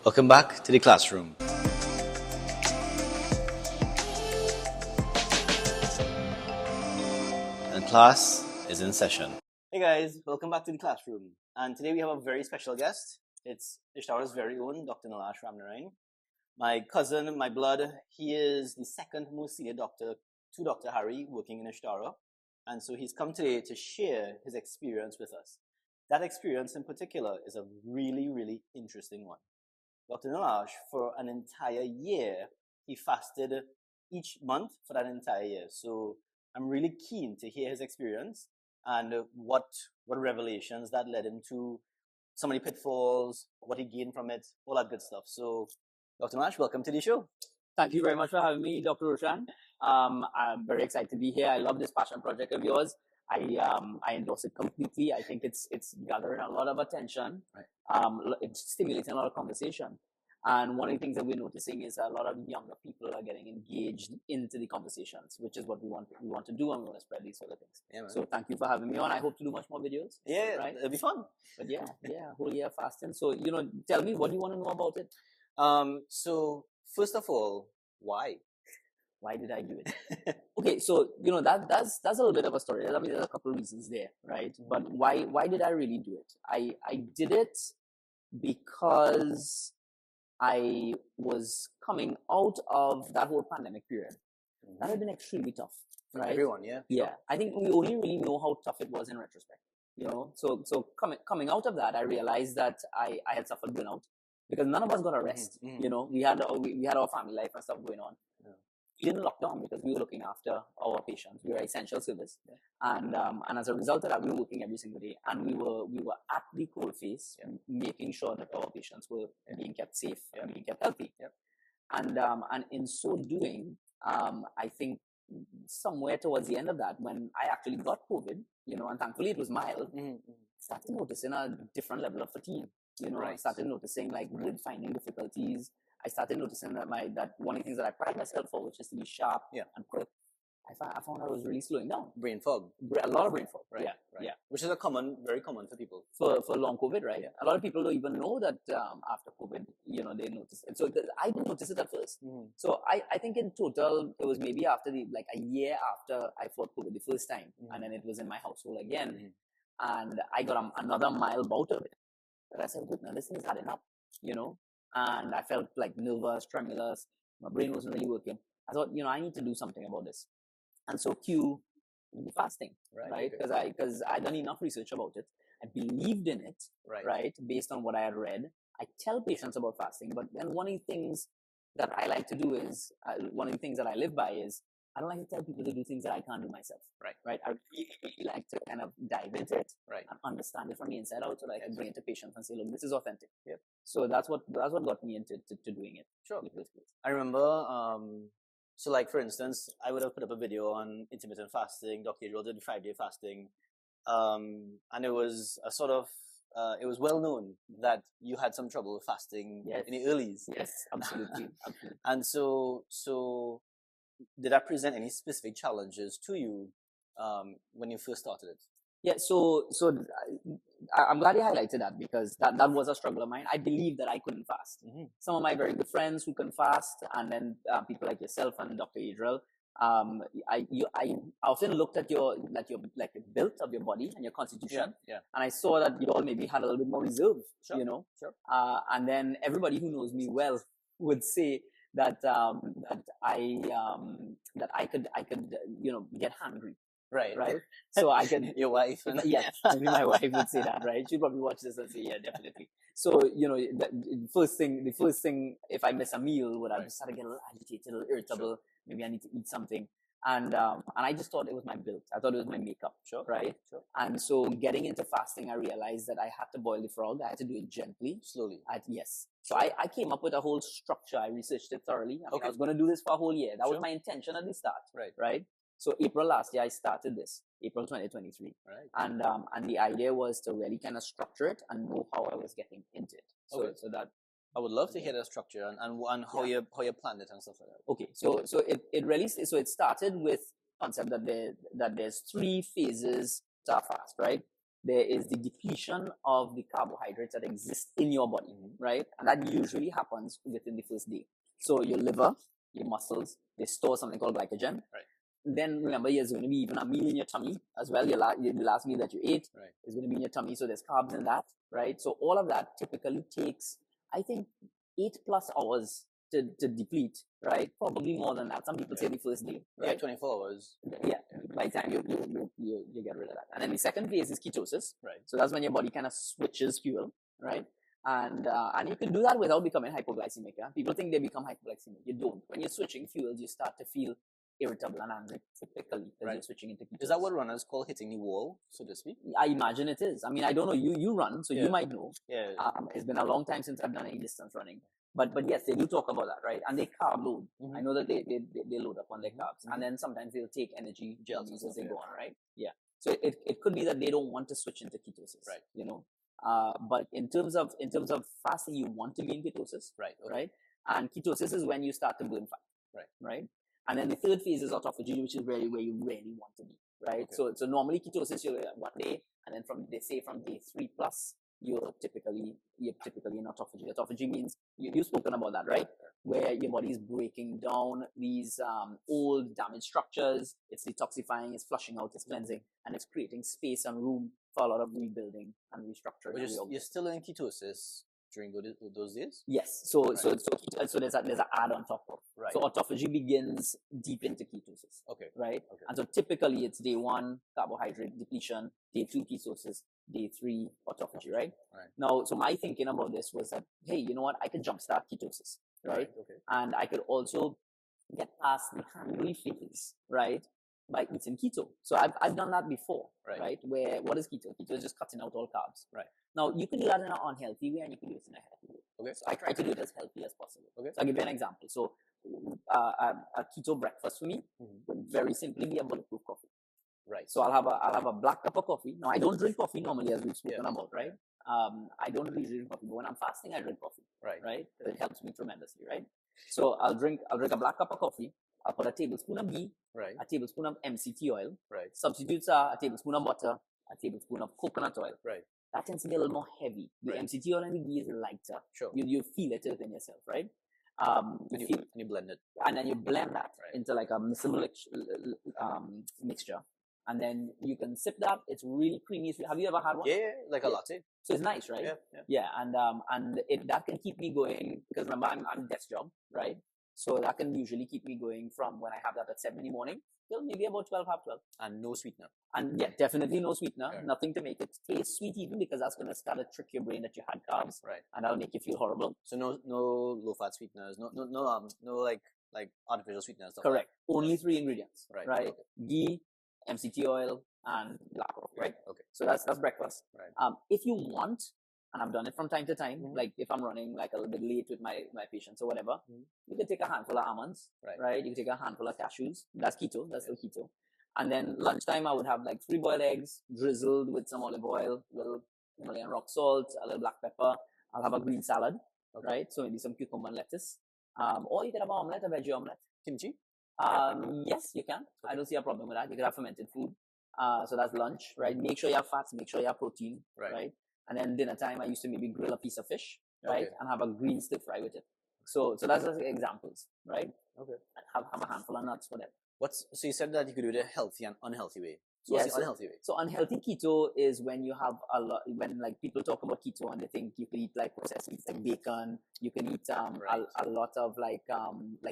Welcome back to the classroom. And class is in session. Hey guys, welcome back to the classroom. And today we have a very special guest. It's Ishtara's very own Dr. Nilash Ramnarine. My cousin, my blood, he is the second most senior doctor to Dr. Harry working in Ishtara. And so he's come today to share his experience with us. That experience in particular is a really, really interesting one. Dr. Nilash, for an entire year, he fasted each month for that entire year. So I'm really keen to hear his experience and what revelations that led him to, so many pitfalls, what he gained from it, all that good stuff. So, Dr. Nilash, welcome to the show. Thank you very much for having me, Dr. Roshan. I'm very excited to be here. I love this passion project of yours. I endorse it completely. I think it's gathering a lot of attention. Right. It's stimulating a lot of conversation. And one of the things that we're noticing is a lot of younger people are getting engaged into the conversations, which is what we want to do, and we want to spread these sort of things. Yeah, man. So thank you for having me on. I hope to do much more videos. Yeah, right? It'll be fun. But yeah, whole year fasting. So, tell me, what do you want to know about it? So first of all, why? Why did I do it? Okay, so that's a little bit of a story. I mean, there's a couple of reasons there, right? But why did I really do it? I did it because I was coming out of that whole pandemic period. That had been extremely tough, right? For everyone, yeah. Yeah, I think we only really know how tough it was in retrospect. So coming out of that, I realized that I had suffered burnout because none of us got a rest. We had our family life and stuff going on. Yeah. We didn't lock down because we were looking after our patients. We were essential service, and as a result of that, we were working every single day, and we were at the coalface, making sure that our patients were being kept safe and being kept healthy. And in so doing, I think somewhere towards the end of that, when I actually got COVID, and thankfully it was mild, I started noticing a different level of fatigue. I started noticing with finding difficulties. I started noticing that one of the things that I pride myself for, which is to be sharp and quick, I found I was really slowing down. Brain fog. A lot of brain fog. Right. Yeah. Which is very common for people. For long COVID, right? Yeah. A lot of people don't even know that after COVID, they notice it. So I didn't notice it at first. So I think in total, it was maybe after a year after I fought COVID the first time, and then it was in my household again, and I got another mild bout of it. But I said, good, now this thing is adding up, and I felt nervous, tremulous. My brain wasn't really working. I thought, I need to do something about this. And so cue fasting, right? Because I done enough research about it. I believed in it, right? Based on what I had read. I tell patients about fasting, but then one of the things that I like to do is, one of the things that I live by is, I don't like to tell people to do things that I can't do myself. Right. I really like to kind of dive into it and understand it from the inside out, so that I can bring it to patients and say, look, this is authentic. Yep. So that's what got me into doing it. Sure. I remember, for instance, I would have put up a video on intermittent fasting. Dr. Adriel did 5-day fasting, and it was a sort of it was well known that you had some trouble with fasting in the earlies. Yes, absolutely. And so did that present any specific challenges to you when you first started it? Yeah, so I'm glad you highlighted that, because that was a struggle of mine. I believed that I couldn't fast. Some of my very good friends who can fast, and then people like yourself and Dr. Adriel, I often looked at your build of your body and your constitution, and I saw that you all maybe had a little bit more reserve, and then everybody who knows me well would say that I could get hungry. Right. So I can. Your wife. Yes, maybe my wife would say that, right? She'd probably watch this and say, yeah, definitely. So, the first thing, if I miss a meal, would I start to get a little agitated, a little irritable. Sure. Maybe I need to eat something. And I just thought it was my build. I thought it was my makeup. Sure. Right. Sure. And so getting into fasting, I realized that I had to boil the frog. I had to do it gently. Slowly. Yes. So I came up with a whole structure. I researched it thoroughly. I was going to do this for a whole year. That was my intention at the start. Right. So April last year, I started this, April 2023. Right. And the idea was to really kind of structure it and know how I was getting into it. So that I would love to hear the structure and how you planned it and stuff like that. Okay, so it started with concept that there's 3 phases to our fast, right? there is the depletion of the carbohydrates that exist in your body, right? And that usually happens within the first day. So your liver, your muscles, they store something called glycogen. Right. Then remember, there's going to be even a meal in your tummy as well. The last meal that you ate is going to be in your tummy. So there's carbs in that, right? So all of that typically takes, I think, 8+ hours to deplete, right? Probably more than that. Some people say the first day, right? 24 hours. Yeah, by the time you get rid of that. And then the second phase is ketosis. Right. So that's when your body kind of switches fuel, right? And you can do that without becoming hypoglycemic. Yeah? People think they become hypoglycemic. You don't. When you're switching fuels, you start to feel irritable and angry, typically, because you're switching into ketosis. Is that what runners call hitting the wall, so to speak? I imagine it is. I mean, I don't know. You run, so you might know. Yeah. It's been a long time since I've done any distance running. But yes, they do talk about that, right? And they carb load. I know that they load up on their carbs. And then sometimes they'll take energy gels as they go on, right? Yeah. So it could be that they don't want to switch into ketosis. Right. You know. But in terms of fasting, you want to be in ketosis. Right. Okay. Right. And ketosis is when you start to burn fat. Right. Right. And then the third phase is autophagy, which is really where you really want to be. Right. Okay. So normally ketosis you're at 1 day, and then from day 3+, you're typically in autophagy. Autophagy means you've spoken about that, right? Where your body is breaking down these old damaged structures, it's detoxifying, it's flushing out, it's cleansing, and it's creating space and room for a lot of rebuilding and restructuring. But you're still in ketosis during those days? Yes. So there's an add on top of. Right. So autophagy begins deep into ketosis. Okay. Right. Okay. And so typically it's day 1 carbohydrate depletion, day 2 ketosis, day 3 autophagy. Right. Now, so my thinking about this was that, hey, you know what? I could jumpstart ketosis. Right. Okay. And I could also get past the hungry phase. Right. By eating keto. So I've done that before, right? Where, what is keto? Keto is just cutting out all carbs. Right. Now, you can do that in an unhealthy way and you can do it in a healthy way. Okay. So I try to do it as healthy as possible. Okay. So I'll give you an example. So a keto breakfast for me would very simply be a bulletproof coffee. Right. So I'll have a black cup of coffee. Now, I don't drink coffee normally, as we've spoken about, right? I don't really drink coffee, but when I'm fasting, I drink coffee. Right. It helps me tremendously, right? So I'll drink a black cup of coffee. I'll put a tablespoon of ghee, a tablespoon of MCT oil. Substitutes are a tablespoon of butter, a tablespoon of coconut oil. That tends to be a little more heavy. The MCT oil and the ghee is lighter. Sure. You feel it within yourself, right? You blend it. And then you blend that into like a miscible mixture. And then you can sip that. It's really creamy. Have you ever had one? Yeah, like a latte. So it's nice, right? Yeah. And that can keep me going, because remember, I'm desk job, right? So that can usually keep me going from when I have that at 7 in the morning till maybe about 12, half 12. And no sweetener. And yeah, definitely no sweetener. Nothing to make it taste sweet, even, because that's going to start to trick your brain that you had carbs. Right. And that'll make you feel horrible. So no low fat sweeteners, no like artificial sweeteners. Correct. Only 3 ingredients. Right. Okay. Ghee, MCT oil, and black coffee. Right. Okay. So that's breakfast. Right. If you want, and I've done it from time to time, like if I'm running like a little bit late with my patients or whatever, you can take a handful of almonds, right? You can take a handful of cashews. That's keto. That's still keto. And then lunchtime, I would have like 3 boiled eggs drizzled with some olive oil, a little Himalayan rock salt, a little black pepper. I'll have a green salad, right? So maybe some cucumber and lettuce. Or you can have an omelette, a veggie omelette. Kimchi? Yes, you can. I don't see a problem with that. You can have fermented food. So that's lunch, right? Make sure you have fats, make sure you have protein, right? And then dinner time, I used to maybe grill a piece of fish, right? And have a green stir fry with it. So that's just examples, right? Okay. And have a handful of nuts, whatever. So you said that you could do it a healthy and unhealthy way. So what's the unhealthy way? So unhealthy keto is when you have when like people talk about keto and they think you can eat like processed meats like bacon, you can eat a lot of like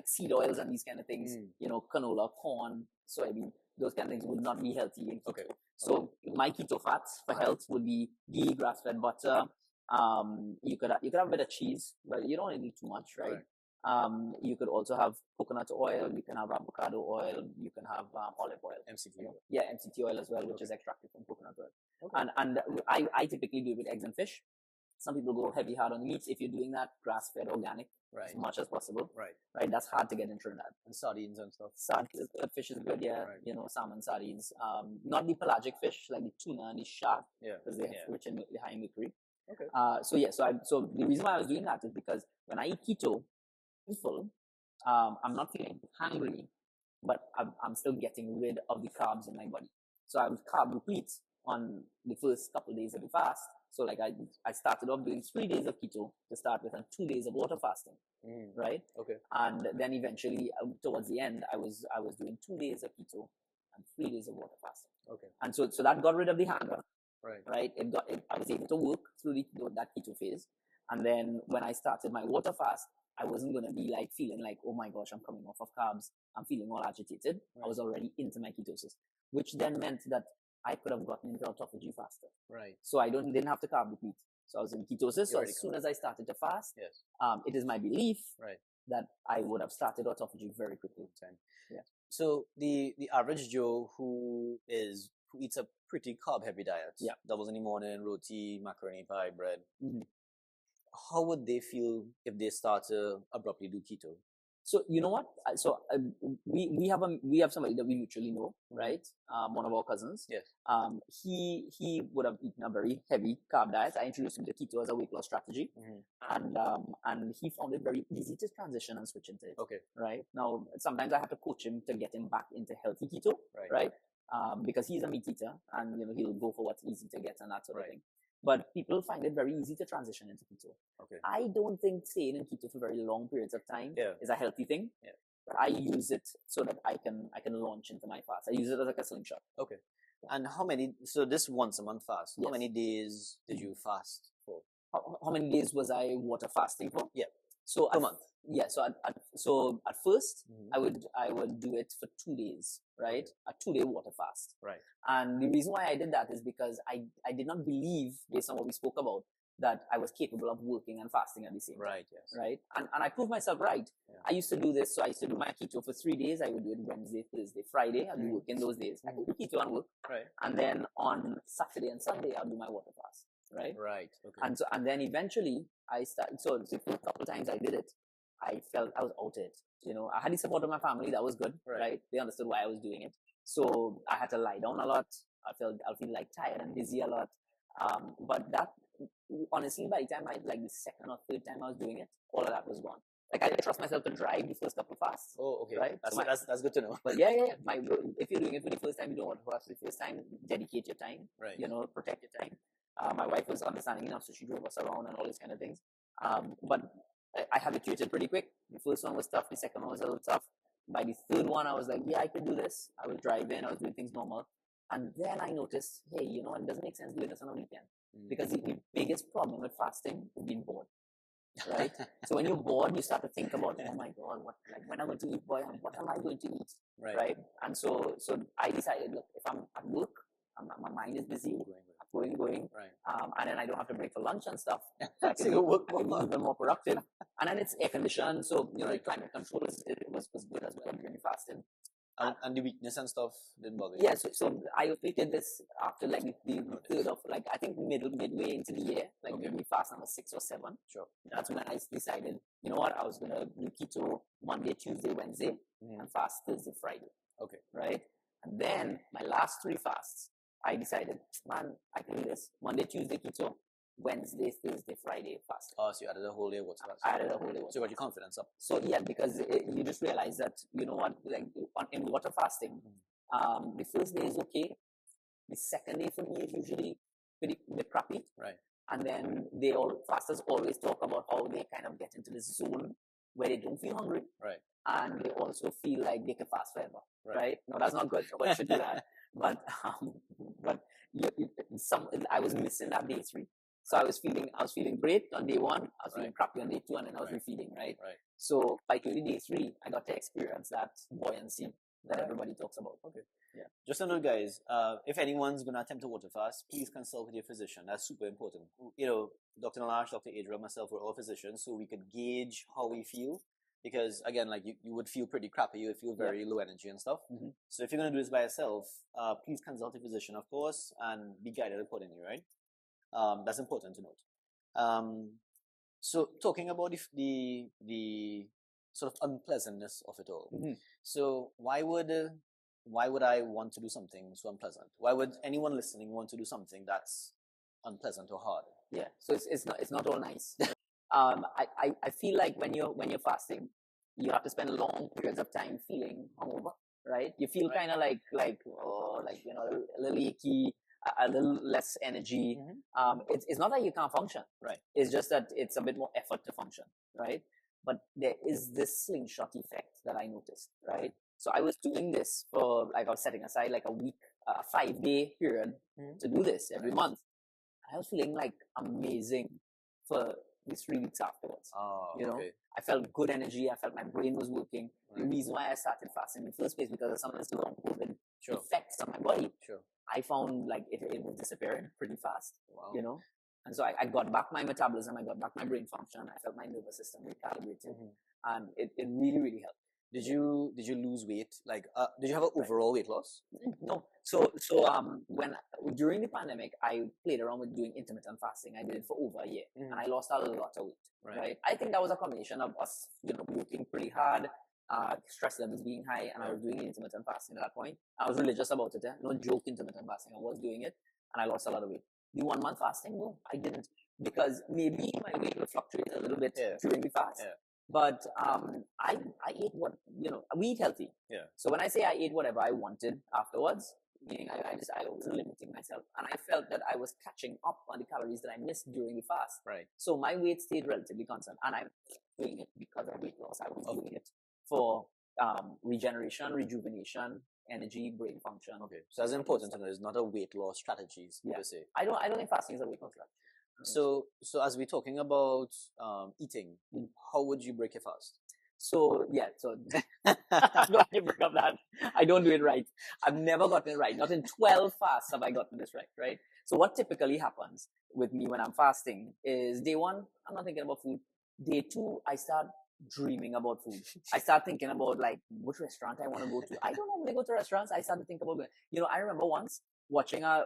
seed oils and these kind of things, canola, corn, soybean. Those kind of things would not be healthy in keto. Okay. So my keto fats for health would be ghee, grass-fed butter. You could have a bit of cheese, but you don't need too much, right? You could also have coconut oil. You can have avocado oil. You can have olive oil. MCT oil. Yeah, MCT oil as well, which is extracted from coconut oil. Okay. And I typically do it with eggs and fish. Some people go heavy hard on the meats. If you're doing that, grass-fed, organic, as much as possible. Right. That's hard to get in Trinidad. And sardines and stuff. Fish is good, yeah. Right. Salmon, sardines. Not the pelagic fish like the tuna and the shark, because they're rich in high mercury. Okay. So the reason why I was doing that is because when I eat keto, I'm full. I'm not feeling hungry, but I'm still getting rid of the carbs in my body. So I would carb deplete on the first couple of days of the fast. So like I started off doing 3 days of keto to start with and 2 days of water fasting, right? Okay. And then eventually towards the end, I was doing 2 days of keto and 3 days of water fasting. Okay. And so that got rid of the hunger, Right. right? I was able to work through that keto phase. And then when I started my water fast, I wasn't going to be like feeling like, oh my gosh, I'm coming off of carbs. I'm feeling all agitated. Right. I was already into my ketosis, which then meant that I could have gotten into autophagy faster. Right. So I didn't have to carb deplete. So I was in ketosis. So as soon as I started to fast, yes, it is my belief right, that I would have started autophagy very quickly. Yeah. So the average Joe who eats a pretty carb heavy diet, yeah, doubles in the morning, roti, macaroni pie, bread. How would they feel if they start to abruptly do keto? So you know what? So we have somebody that we mutually know, right? One of our cousins. Yes. He would have eaten a very heavy carb diet. I introduced him to keto as a weight loss strategy, and he found it very easy to transition and switch into it. Okay. Right now, sometimes I have to coach him to get him back into healthy keto, right? Because he's a meat eater, and he'll go for what's easy to get and that sort of thing. But people find it very easy to transition into keto. Okay. I don't think staying in keto for very long periods of time is a healthy thing. Yeah. But I use it so that I can launch into my fast. I use it as like a slingshot. Okay. And so this once a month fast, yes. How many days did you fast for? How many days was I water fasting for? Yeah. So a month. Yeah. So at first I would do it for 2 days, right? A 2-day water fast. Right. And the reason why I did that is because I did not believe, based on what we spoke about, that I was capable of working and fasting at the same time. Right, yes. Right? And I proved myself right. Yeah. I used to do this. So I used to do my keto for 3 days. I would do it Wednesday, Thursday, Friday. I'd be working those days. I could do keto and work. Right. And then on Saturday and Sunday, I'll do my water fast. Right? Right. Okay. And then eventually I started, so a couple of times I did it, I felt I was out it. I had the support of my family. That was good. Right? They understood why I was doing it. So I had to lie down a lot. I'll feel like tired and dizzy a lot. But that, honestly, by the time the second or third time I was doing it, all of that was gone. Like I didn't trust myself to drive the first couple of fasts. Oh, okay. Right? That's good to know. But yeah. If you're doing it for the first time, you don't want to fast the first time. Dedicate your time. Right. Protect your time. My wife was understanding enough, so she drove us around and all these kind of things. But I habituated pretty quick. The first one was tough. The second one was a little tough. By the third one, I was like, yeah, I could do this. I was driving. I was doing things normal. And then I noticed, hey, it doesn't make sense doing this on a weekend. Because the biggest problem with fasting is being bored. Right? So when you're bored, you start to think about, oh my God, when I'm going to eat, boy, what am I going to eat? Right? And so I decided, look, if I'm at work, my mind is busy, going. Right. And then I don't have to break for lunch and stuff. I can be more productive. And then it's air conditioned, so the climate control was good as well during fasting. And the weakness and stuff didn't bother you? Yeah, so I updated this after the third of I think midway into the year, maybe fast number 6 or 7. Sure. That's when I decided, you know what, I was gonna do keto Monday, Tuesday, Wednesday, and fast Thursday, Friday. Okay. Right? And then my last 3 fasts, I decided, man, I can do this. Monday, Tuesday keto, Wednesday, Thursday, Friday fast. Oh, so you added a whole day water fast. I added a whole day water. So you got your confidence up. So yeah, because you just realize that, you know what, in water fasting, the first day is okay. The second day for me is usually pretty crappy. Right. And then fasters always talk about how they kind of get into this zone where they don't feel hungry. Right. And they also feel like they can fast forever. Right. No, that's not good. Nobody should do that. But I was missing that day 3. So I was feeling great on day 1. I was feeling crappy on day 2, and then I was refeeding. Right. So by day 3, I got to experience that buoyancy that everybody talks about. Okay. Yeah. Just a note, guys. If anyone's gonna attempt to water fast, please consult with your physician. That's super important. Dr. Nilash, Dr. Adriel, myself, we're all physicians, so we could gauge how we feel. Because again, you would feel pretty crappy, you would feel very low energy and stuff. So if you're gonna do this by yourself, please consult a physician, of course, and be guided accordingly, right? That's important to note. So talking about the sort of unpleasantness of it all. So why would I want to do something so unpleasant? Why would anyone listening want to do something that's unpleasant or hard? Yeah. So it's not all nice. I feel like when you're fasting, you have to spend long periods of time feeling hungover, right? You feel kind of like a little achy, a little less energy. It's not that you can't function. Right. It's just that it's a bit more effort to function, right? But there is this slingshot effect that I noticed, right? So I was doing this for, like, I was setting aside like a week, 5-day period to do this every month. I was feeling like amazing for these 3 weeks afterwards. Oh, you know, okay. I felt good energy. I felt my brain was working. The reason why I started fasting in the first place because of some of this long COVID effects on my body. I found like it was disappearing pretty fast. Wow. You know, and so I got back my metabolism. I got back my brain function. I felt my nervous system recalibrated, and it really, really helped. Did you lose weight? Like, did you have an overall weight loss? No. So when during the pandemic, I played around with doing intermittent fasting. I did it for over a year, and I lost a lot of weight. Right. I think that was a combination of us, working pretty hard, stress levels being high, and I was doing intermittent fasting at that point. I was religious about it. No joke, intermittent fasting. I was doing it, and I lost a lot of weight. The 1 month fasting, no, I didn't, because maybe my weight would fluctuate a little bit during the fast. But I ate what, we eat healthy. So when I say I ate whatever I wanted afterwards, meaning I was limiting myself, and I felt that I was catching up on the calories that I missed during the fast. Right. So my weight stayed relatively constant, and I'm doing it because of weight loss. I was doing it for regeneration, rejuvenation, energy, brain function. Okay. So that's important to know. It's not a weight loss strategies per se. I don't think fasting is a weight loss strategy. So as we're talking about eating, how would you break your fast? So I'm glad you bring up that. I don't do it right. I've never gotten it right. Not in 12 fasts have I gotten this right? So what typically happens with me when I'm fasting is day 1, I'm not thinking about food. Day 2, I start dreaming about food. I start thinking about like which restaurant I want to go to. I don't normally go to restaurants. I start to think about, I remember once watching a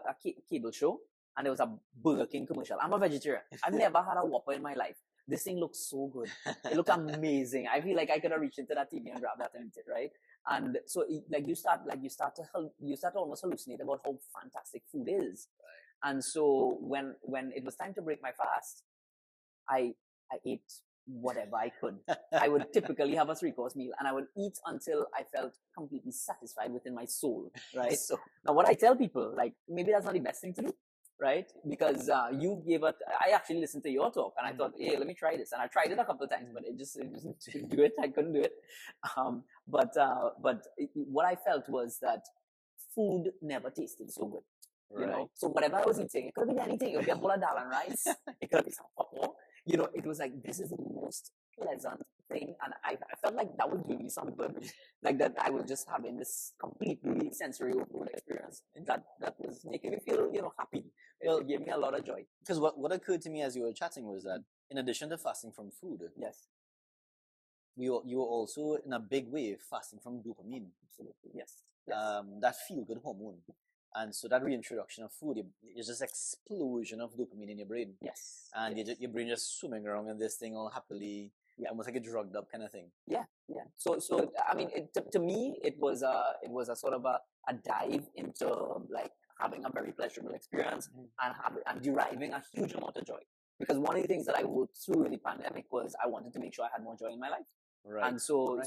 cable show, and there was a Burger King commercial. I'm a vegetarian. I've never had a Whopper in my life. This thing looks so good. It looked amazing. I feel like I could have reached into that TV and grabbed that and eat it, right? And so, you start to almost hallucinate about how fantastic food is. And so, when it was time to break my fast, I ate whatever I could. I would typically have a 3-course meal, and I would eat until I felt completely satisfied within my soul, right? So now, what I tell people, like, maybe that's not the best thing to do. Right? Because you gave it, I actually listened to your talk, and I thought, hey, let me try this. And I tried it a couple of times, but it just didn't do it. I couldn't do it. But what I felt was that food never tasted so good. Right. So whatever I was eating, it could be anything. It could be a bowl of dal and rice. It could be some popcorn. It was like, this is the most pleasant thing, and I felt like that would give me some good, like that I was just having this completely sensory overload experience that was making me feel happy. It gave me a lot of joy. Because what occurred to me as you were chatting was that in addition to fasting from food, you were also in a big way fasting from dopamine. Absolutely, yes. That feel good hormone. And so that reintroduction of food is just explosion of dopamine in your brain. Yes. And your brain just swimming around in this thing all happily, almost like a drugged up kind of thing. Yeah. So I mean, to me, it was a sort of a dive into like having a very pleasurable experience and deriving a huge amount of joy. Because one of the things that I worked through in the pandemic was I wanted to make sure I had more joy in my life. Right. And so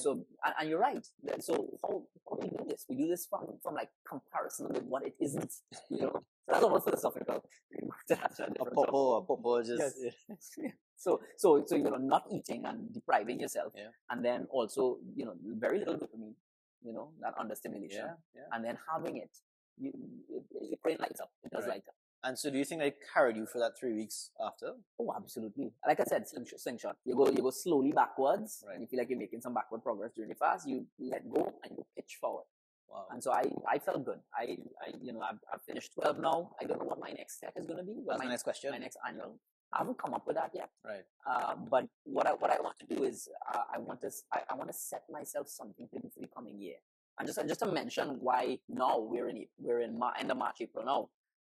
and you're right. So how do we do this? We do this from like comparison with what it isn't. So that's almost philosophical. A popo just So not eating and depriving yourself, and then also very little dopamine, that understimulation, and then having it, your brain lights up. It does light up. And so, do you think they carried you for that 3 weeks after? Oh, absolutely. Like I said, slingshot. You go slowly backwards. Right. And you feel like you're making some backward progress during the fast. You let go and you pitch forward. Wow. And so I felt good. I've finished 12 now. I don't know what my next step is going to be. That's my next question. My next annual. I haven't come up with that yet. Right. But what I want to do is I want to set myself something to do for the coming year. And just to mention why now we're in end of March, April now.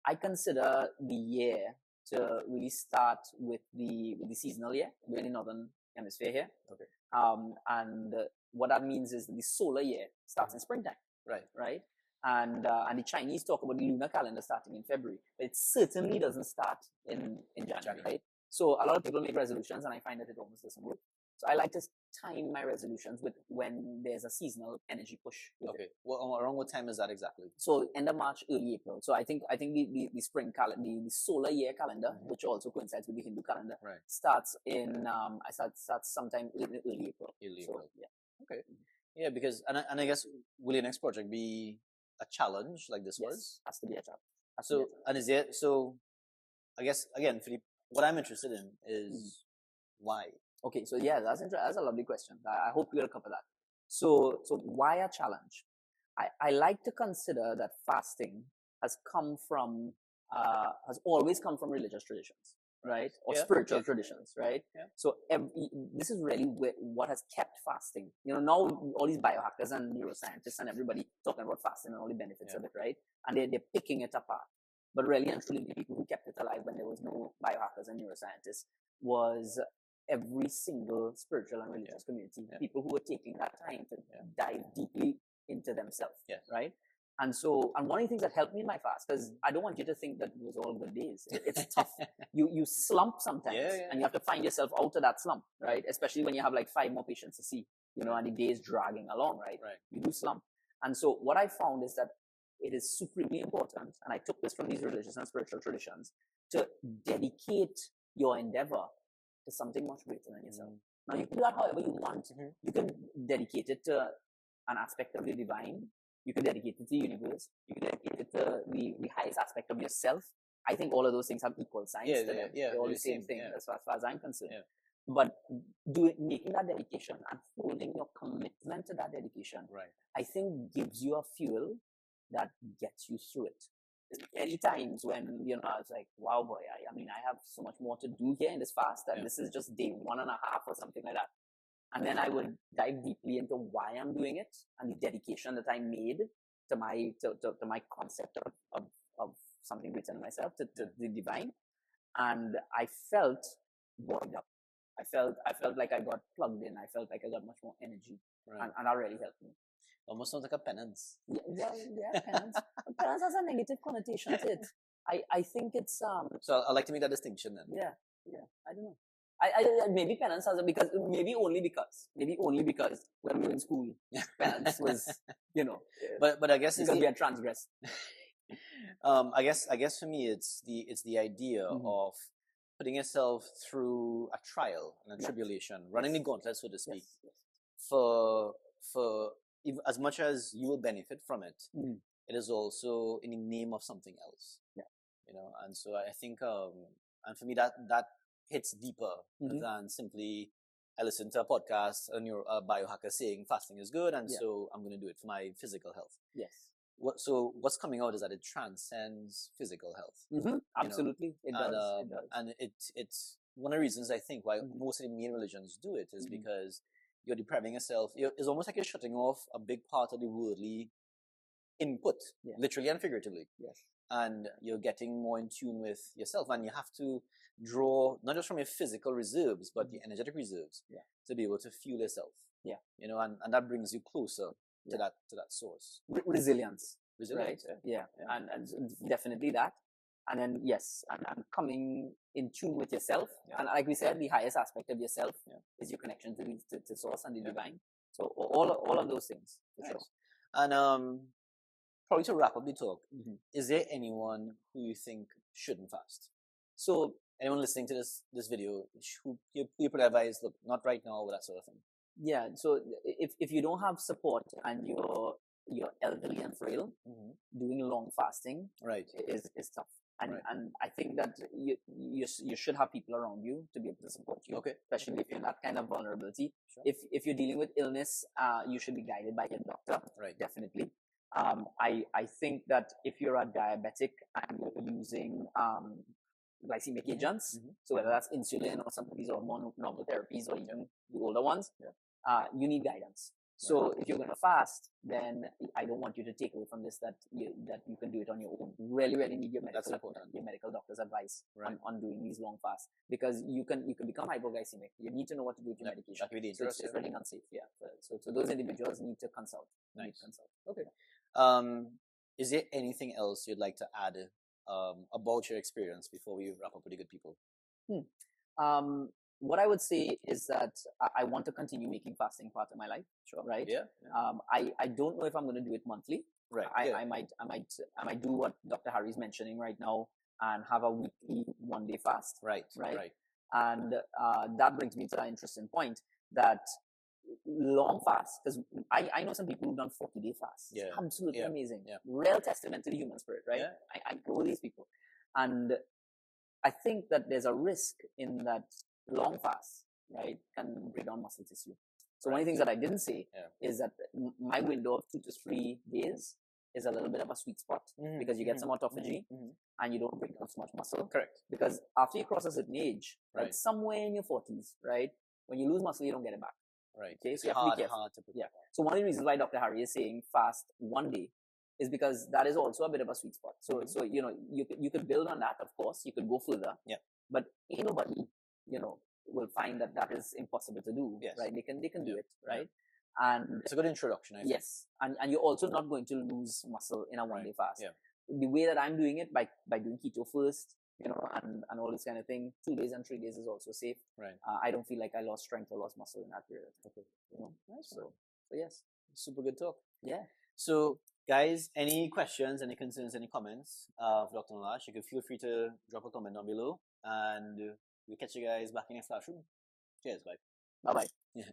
I consider the year to really start with the seasonal year. We're in the northern hemisphere here. Okay. And what that means is the solar year starts in springtime. Right. And the Chinese talk about the lunar calendar starting in February, but it certainly doesn't start in January, right? So a lot of people make resolutions, and I find that it almost doesn't work. So I like to time my resolutions with when there's a seasonal energy push. Okay. Well, around what time is that exactly? So end of March, early April. So I think the spring calendar, the solar year calendar, which also coincides with the Hindu calendar, starts in starts sometime in early April. Early so, April. Yeah. Okay. Yeah, because and I guess will your next project be a challenge like this was? Has to be a challenge. So and is it so? I guess again, Philippe, what I'm interested in is why. Okay, so yeah, that's a lovely question. I hope we'll cover that. So why a challenge? I like to consider that fasting has always come from religious traditions, right? Or spiritual traditions, right? Yeah. So this is really what has kept fasting. Now all these biohackers and neuroscientists and everybody talking about fasting and all the benefits of it, right? And they're picking it apart. But really and truly, the people who kept it alive when there was no biohackers and neuroscientists was every single spiritual and religious community, people who were taking that time to dive deeply into themselves, right? And one of the things that helped me in my fast, because I don't want you to think that it was all good days. It's tough. You slump sometimes, and you have to find yourself out of that slump, right? Especially when you have like 5 more patients to see, and the day is dragging along, right? You do slump. And so what I found is that it is supremely important, and I took this from these religious and spiritual traditions, to dedicate your endeavor to something much greater than yourself. Now you can do that however you want. You can dedicate it to an aspect of the divine. You can dedicate it to the universe. You can dedicate it to the highest aspect of yourself. I think all of those things have equal signs to them. They're all the same thing as far as I'm concerned. But making that dedication and holding your commitment to that dedication, I think gives you a fuel that gets you through it. Many times when, I was like, wow, boy, I mean, I have so much more to do here in this fast, and this is just day 1.5 or something like that. And then I would dive deeply into why I'm doing it and the dedication that I made to my concept of something greater than myself, to the divine. And I felt buoyed up. I felt like I got plugged in. I felt like I got much more energy. And that really helped me. Almost sounds like a penance. Yeah, penance. Penance has a negative connotation to it. I think it's So I like to make that distinction then. Yeah. I don't know. I maybe penance has maybe only because when we were in school, penance was But I guess because we had transgressed. I guess for me it's the idea of putting yourself through a trial and a tribulation, running the gauntlet, so to speak, for as much as you will benefit from it, it is also in the name of something else. And so I think and for me that hits deeper than simply I listen to a podcast and you're a biohacker saying fasting is good, and so I'm going to do it for my physical health. So what's coming out is that it transcends physical health. Absolutely, it does. And it's one of the reasons I think why most of the main religions do it is because you're depriving yourself. It's almost like you're shutting off a big part of the worldly input, literally and figuratively. And you're getting more in tune with yourself, and you have to draw not just from your physical reserves, but the energetic reserves to be able to fuel yourself. And that brings you closer to that source. Resilience. Right? And definitely that. And then and coming in tune with yourself, and like we said, the highest aspect of yourself is your connection to source and the divine. So all of those things. Sure. And probably to wrap up the talk, is there anyone who you think shouldn't fast? So anyone listening to this video, who you put advice, look, not right now, or that sort of thing? Yeah. So if you don't have support and you're elderly and frail, doing long fasting is tough. And I think that you should have people around you to be able to support you, especially if you're in that kind of vulnerability. If you're dealing with illness, you should be guided by your doctor, definitely. I think that if you're a diabetic and you're using glycemic agents, so whether that's insulin or some of these hormone novel therapies or even the older ones, you need guidance. So if you're going to fast, then I don't want you to take away from this that you can do it on your own. Really, really need your medical doctor's advice on doing these long fasts, because you can become hypoglycemic. You need to know what to do with your medication. That could be dangerous. So it's really unsafe. So those individuals need to consult. Okay. Is there anything else you'd like to add about your experience before we wrap up with the good people? what I would say is that I want to continue making fasting part of my life. Sure. Right. Yeah. I don't know if I'm going to do it monthly. Right. I might do what Dr. Harry's mentioning right now and have a weekly 1 day fast. Right. And that brings me to that interesting point that long fast, because I know some people who've done 40-day fasts. Yeah. Absolutely amazing. Yeah. Real testament to the human spirit, right? Yeah. I know these people. And I think that there's a risk in that long fast, right, can break down muscle tissue. So one of the things that I didn't say is that my window of 2 to 3 days is a little bit of a sweet spot because you get some autophagy and you don't break down so much muscle. Correct. Because after you cross a certain age, right, somewhere in your 40s, right, when you lose muscle, you don't get it back. Right. Okay, so it's hard to put. Yeah. So one of the reasons why Dr. Harry is saying fast 1 day is because that is also a bit of a sweet spot. So so you could build on that, of course. You could go further. Yeah. But ain't nobody will find that is impossible to do. Yes. Right. They can do it. Right. And it's a good introduction. I think. Yes. And you're also not going to lose muscle in a 1 day fast. Yeah. The way that I'm doing it by doing keto first, and all this kind of thing, 2 days and 3 days is also safe. Right. I don't feel like I lost strength or lost muscle in that period. Okay. Nice. So yes. Super good talk. Yeah. So, guys, any questions, any concerns, any comments for Dr. Nilash, you can feel free to drop a comment down below, and we'll catch you guys back in the classroom. Cheers, bye. Bye-bye. Yeah.